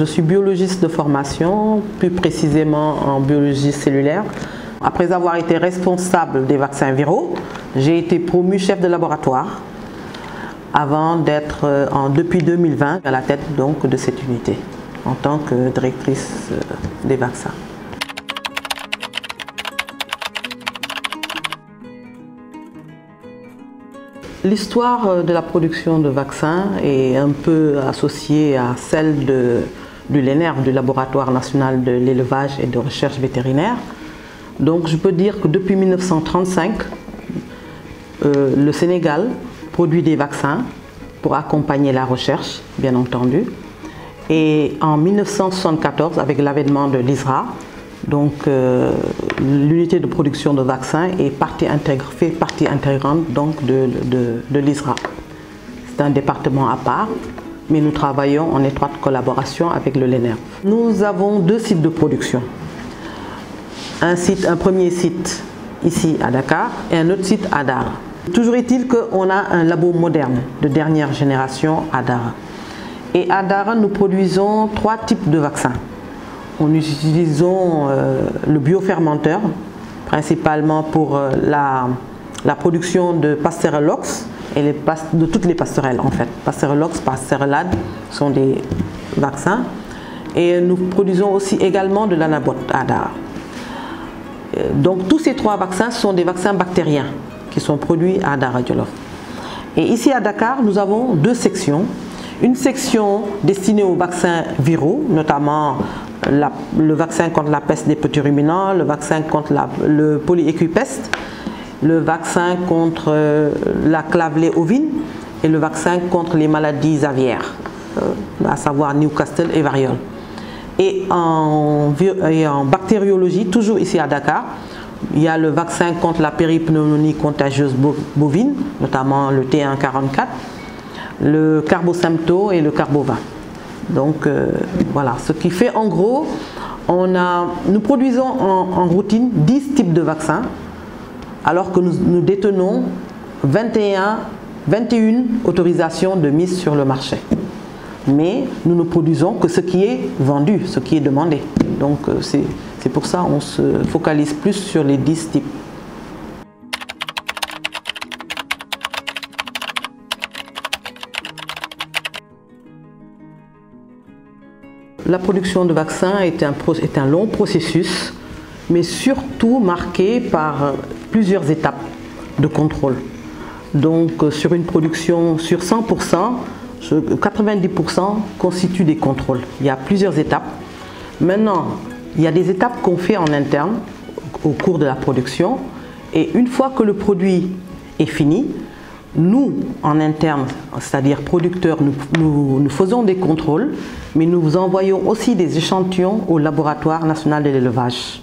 Je suis biologiste de formation, plus précisément en biologie cellulaire. Après avoir été responsable des vaccins viraux, j'ai été promue chef de laboratoire avant d'être depuis 2020 à la tête donc de cette unité en tant que directrice des vaccins. L'histoire de la production de vaccins est un peu associée à celle du LENER, du Laboratoire national de l'élevage et de recherche vétérinaire. Donc je peux dire que depuis 1935, le Sénégal produit des vaccins pour accompagner la recherche, bien entendu. Et en 1974, avec l'avènement de l'ISRA, donc l'unité de production de vaccins fait partie intégrante donc, de l'ISRA. C'est un département à part, mais nous travaillons en étroite collaboration avec le LENER. Nous avons deux sites de production. Un premier site ici à Dakar et un autre site à Dara. Toujours est-il qu'on a un labo moderne de dernière génération à Dara. Et à Dara, nous produisons 3 types de vaccins. Nous utilisons le biofermenteur, principalement pour la production de Pasteurellox et de toutes les passerelles en fait. Pasteurellox, Pasteurelade sont des vaccins. Et nous produisons aussi également de l'anabot à Dara. Donc tous ces 3 vaccins sont des vaccins bactériens qui sont produits à Dara Djolof. Et ici à Dakar, nous avons 2 sections. Une section destinée aux vaccins viraux, notamment le vaccin contre la peste des petits ruminants, le vaccin contre le polyéquipeste, le vaccin contre la clavelée ovine et le vaccin contre les maladies aviaires, à savoir Newcastle et variole. Et en bactériologie, toujours ici à Dakar, il y a le vaccin contre la péripneumonie contagieuse bovine, notamment le T144, le carbosympto et le carbovin. Donc voilà, ce qui fait en gros, nous produisons en routine 10 types de vaccins, alors que nous détenons 21 autorisations de mise sur le marché. Mais nous ne produisons que ce qui est vendu, ce qui est demandé. Donc c'est pour ça qu'on se focalise plus sur les 10 types. La production de vaccins est un long processus, mais surtout marqué par plusieurs étapes de contrôle. Donc sur une production sur 100%, 90% constituent des contrôles. Il y a plusieurs étapes. Maintenant, il y a des étapes qu'on fait en interne au cours de la production, et une fois que le produit est fini, nous, en interne, c'est-à-dire producteurs, nous faisons des contrôles, mais nous envoyons aussi des échantillons au Laboratoire national de l'élevage.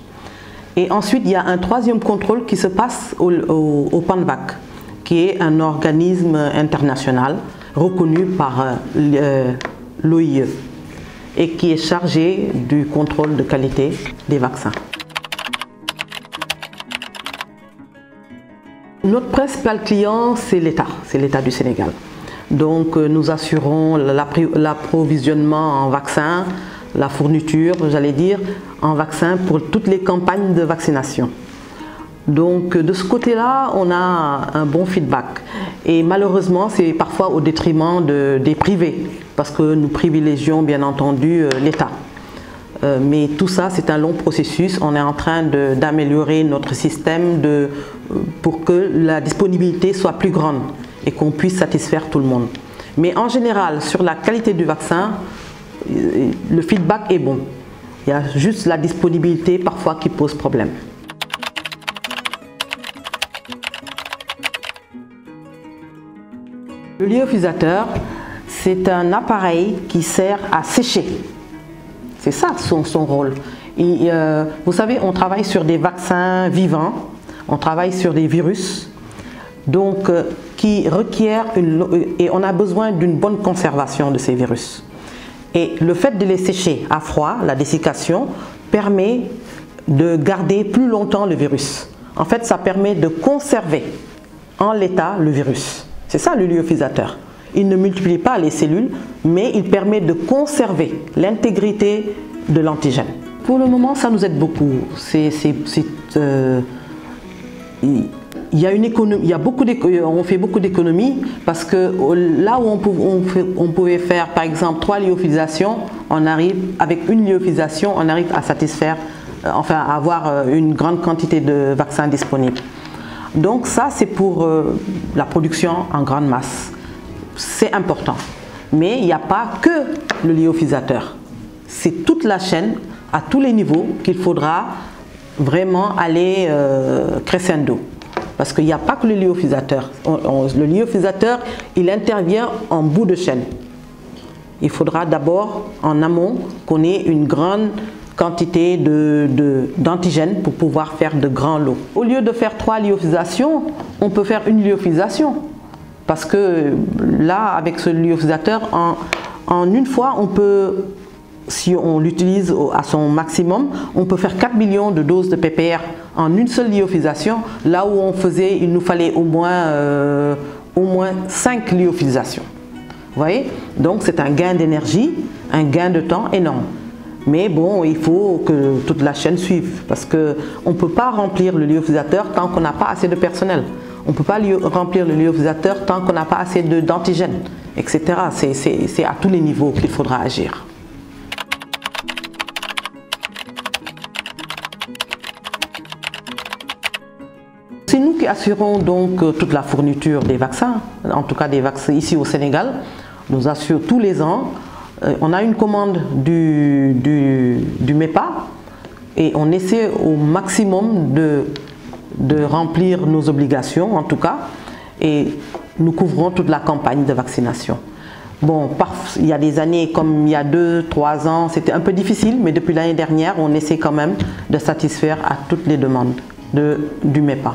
Et ensuite, il y a un 3e contrôle qui se passe au PANVAC, qui est un organisme international reconnu par l'OIE et qui est chargé du contrôle de qualité des vaccins. Notre principal client, c'est l'État du Sénégal. Donc nous assurons l'approvisionnement en vaccins, la fourniture, j'allais dire, en vaccins pour toutes les campagnes de vaccination. Donc de ce côté-là, on a un bon feedback. Et malheureusement, c'est parfois au détriment des privés, parce que nous privilégions bien entendu l'État. Mais tout ça, c'est un long processus. On est en train d'améliorer notre système pour que la disponibilité soit plus grande et qu'on puisse satisfaire tout le monde. Mais en général, sur la qualité du vaccin, le feedback est bon. Il y a juste la disponibilité parfois qui pose problème. Le lyophisateur, c'est un appareil qui sert à sécher. C'est ça son rôle. Vous savez, on travaille sur des vaccins vivants, on travaille sur des virus, donc qui requièrent et on a besoin d'une bonne conservation de ces virus. Et le fait de les sécher à froid, la dessiccation, permet de garder plus longtemps le virus. En fait, ça permet de conserver en l'état le virus. C'est ça le lyophisateur. Il ne multiplie pas les cellules, mais il permet de conserver l'intégrité de l'antigène. Pour le moment, ça nous aide beaucoup. On fait beaucoup d'économies parce que là où on pouvait faire par exemple 3 lyophilisations, on arrive avec une lyophilisation, on arrive à satisfaire, enfin à avoir une grande quantité de vaccins disponibles. Donc ça c'est pour la production en grande masse. C'est important. Mais il n'y a pas que le lyophilisateur. C'est toute la chaîne, à tous les niveaux, qu'il faudra vraiment aller crescendo. Parce qu'il n'y a pas que le lyophilisateur. Le lyophilisateur, il intervient en bout de chaîne. Il faudra d'abord, en amont, qu'on ait une grande quantité d'antigènes pour pouvoir faire de grands lots. Au lieu de faire 3 lyophilisations, on peut faire une lyophilisation. Parce que là, avec ce lyophilisateur, en une fois, on peut, si on l'utilise à son maximum, on peut faire 4 millions de doses de PPR en une seule lyophilisation, là où il nous fallait au moins 5 lyophilisations. Vous voyez? Donc c'est un gain d'énergie, un gain de temps énorme. Mais bon, il faut que toute la chaîne suive, parce qu'on ne peut pas remplir le lyophilisateur tant qu'on n'a pas assez de personnel. On ne peut pas remplir le lyophilisateur tant qu'on n'a pas assez d'antigènes, etc. C'est à tous les niveaux qu'il faudra agir. C'est nous qui assurons donc toute la fourniture des vaccins, en tout cas des vaccins ici au Sénégal. Nous assurons tous les ans. On a une commande du MEPA et on essaie au maximum de remplir nos obligations en tout cas, et nous couvrons toute la campagne de vaccination. Bon, il y a des années comme il y a 2-3 ans, c'était un peu difficile, mais depuis l'année dernière, on essaie quand même de satisfaire à toutes les demandes du MEPA.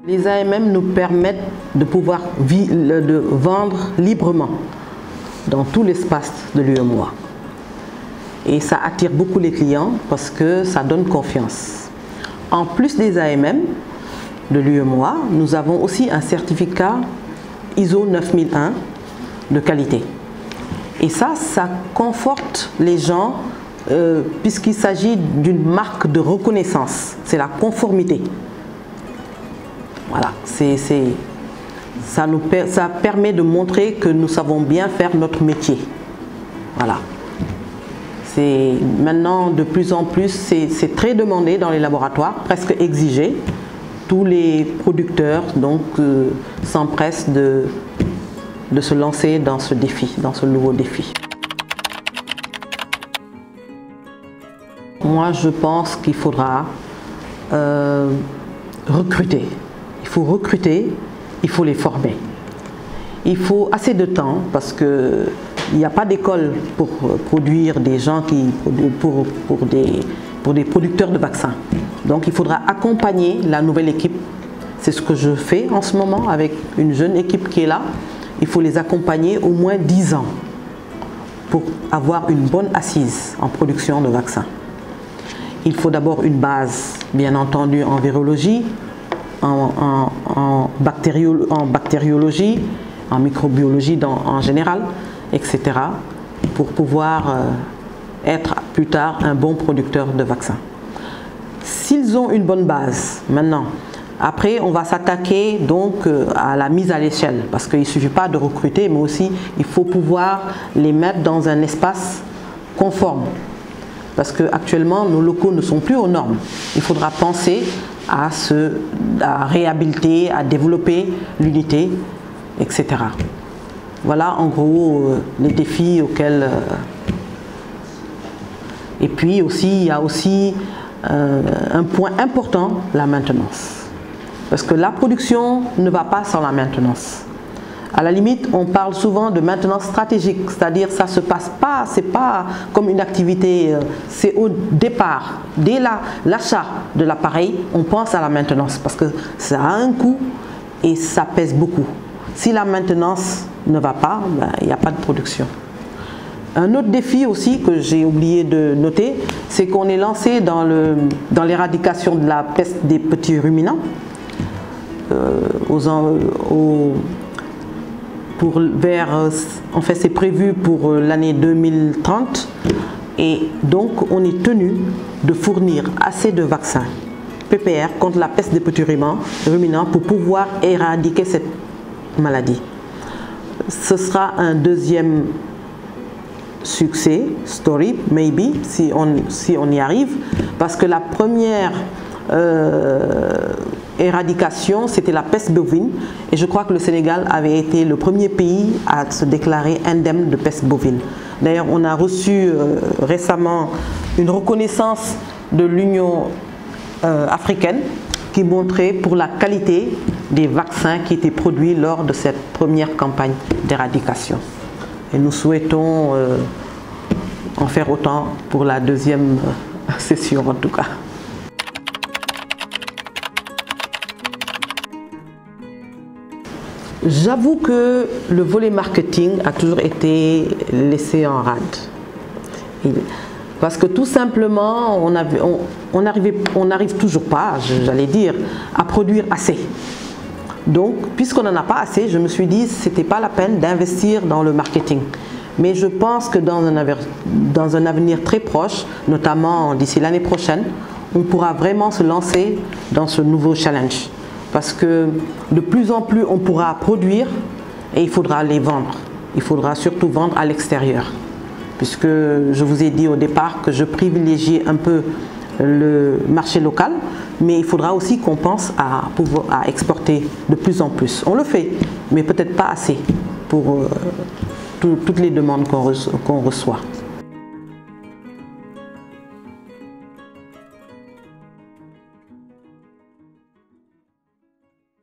Les AMM nous permettent de pouvoir vendre librement dans tout l'espace de l'UEMOA. Et ça attire beaucoup les clients parce que ça donne confiance. En plus des AMM de l'UEMOA, nous avons aussi un certificat ISO 9001 de qualité. Et ça conforte les gens puisqu'il s'agit d'une marque de reconnaissance. C'est la conformité. Voilà, ça permet de montrer que nous savons bien faire notre métier. Voilà. Maintenant, de plus en plus, c'est très demandé dans les laboratoires, presque exigé. Tous les producteurs s'empressent de se lancer dans ce défi, dans ce nouveau défi. Moi, je pense qu'il faudra recruter. Il faut recruter, il faut les former. Il faut assez de temps parce qu'il n'y a pas d'école pour produire des gens pour des producteurs de vaccins. Donc il faudra accompagner la nouvelle équipe. C'est ce que je fais en ce moment avec une jeune équipe qui est là. Il faut les accompagner au moins 10 ans pour avoir une bonne assise en production de vaccins. Il faut d'abord une base, bien entendu, en virologie, en bactériologie, en microbiologie en général, etc. pour pouvoir être plus tard un bon producteur de vaccins. S'ils ont une bonne base, maintenant, après on va s'attaquer donc à la mise à l'échelle, parce qu'il ne suffit pas de recruter, mais aussi il faut pouvoir les mettre dans un espace conforme. Parce qu'actuellement, nos locaux ne sont plus aux normes. Il faudra penser à réhabiliter, à développer l'unité, etc. Voilà en gros les défis auxquels... Et puis aussi, il y a aussi un point important, la maintenance. Parce que la production ne va pas sans la maintenance. À la limite, on parle souvent de maintenance stratégique, c'est-à-dire ça se passe pas, c'est pas comme une activité, c'est au départ, dès l'achat de l'appareil, on pense à la maintenance parce que ça a un coût et ça pèse beaucoup. Si la maintenance ne va pas, ben, il n'y a pas de production. Un autre défi aussi que j'ai oublié de noter, c'est qu'on est lancé dans l'éradication de la peste des petits ruminants. En fait, c'est prévu pour l'année 2030 et donc on est tenu de fournir assez de vaccins PPR contre la peste des petits ruminants pour pouvoir éradiquer cette maladie. Ce sera un deuxième succès story, maybe, si on y arrive, parce que la première éradication, c'était la peste bovine, et je crois que le Sénégal avait été le premier pays à se déclarer indemne de peste bovine. D'ailleurs, on a reçu récemment une reconnaissance de l'Union africaine qui montrait pour la qualité des vaccins qui étaient produits lors de cette première campagne d'éradication. Et nous souhaitons en faire autant pour la deuxième session en tout cas. J'avoue que le volet marketing a toujours été laissé en rade. Parce que tout simplement, on n'arrive toujours pas, j'allais dire, à produire assez. Donc, puisqu'on n'en a pas assez, je me suis dit que ce n'était pas la peine d'investir dans le marketing. Mais je pense que dans un avenir très proche, notamment d'ici l'année prochaine, on pourra vraiment se lancer dans ce nouveau challenge. Parce que de plus en plus, on pourra produire et il faudra les vendre. Il faudra surtout vendre à l'extérieur. Puisque je vous ai dit au départ que je privilégiais un peu le marché local, mais il faudra aussi qu'on pense à exporter de plus en plus. On le fait, mais peut-être pas assez pour toutes les demandes qu'on reçoit.